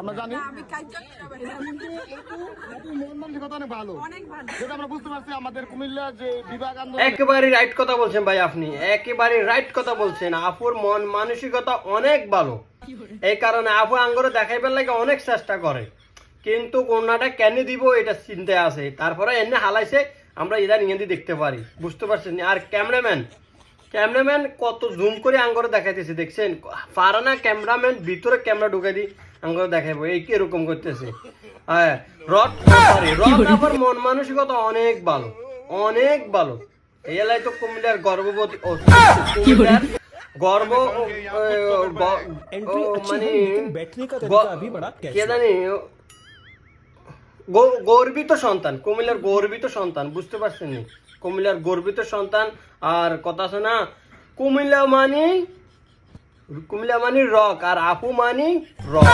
আমরা জানি মন মানসিকতা অনেক ভালো, যেটা আমরা বুঝতে পারছি আমাদের কুমিল্লা যে বিভাগ আন্দোলন। একেবারে রাইট কথা বলছেন ভাই, আপনি একেবারে রাইট কথা বলছেন। আপুর মন মানসিকতা অনেক ভালো, এই কারণে আপু আঙ্গরে দেখাইবার লাগে অনেক চেষ্টা করে, কিন্তু কোনটা কেন দিব এটা চিন্তায় আছে, তারপরে এনে হালাইছে আমরা এটা নিয়ে দেখতে পারি, বুঝতে পারছেন। আর ক্যামেরাম্যান কত জুম করে আঙ্গরে দেখাইতেছে দেখছেন, পারা না ক্যামেরাম্যান ভিতরে ক্যামেরা ঢুকাই দি আঙ্গরে দেখাইবো, এই কিরকম করতেছে। হ্যাঁ রড আবার মন মানসিকতা অনেক ভালো, অনেক ভালো। এই এলাই তো কুমিল্লার গর্ভবতী কুমিল্লার গর্ব মানে কে জানি গর্বিত সন্তান, কুমিল্লার গর্বিত সন্তান, বুঝতে পারছেন? কুমিল্লার গর্বিত সন্তান। আর কথা আছে না, কুমিল্লা মানি রক, আর আপু মানি রক।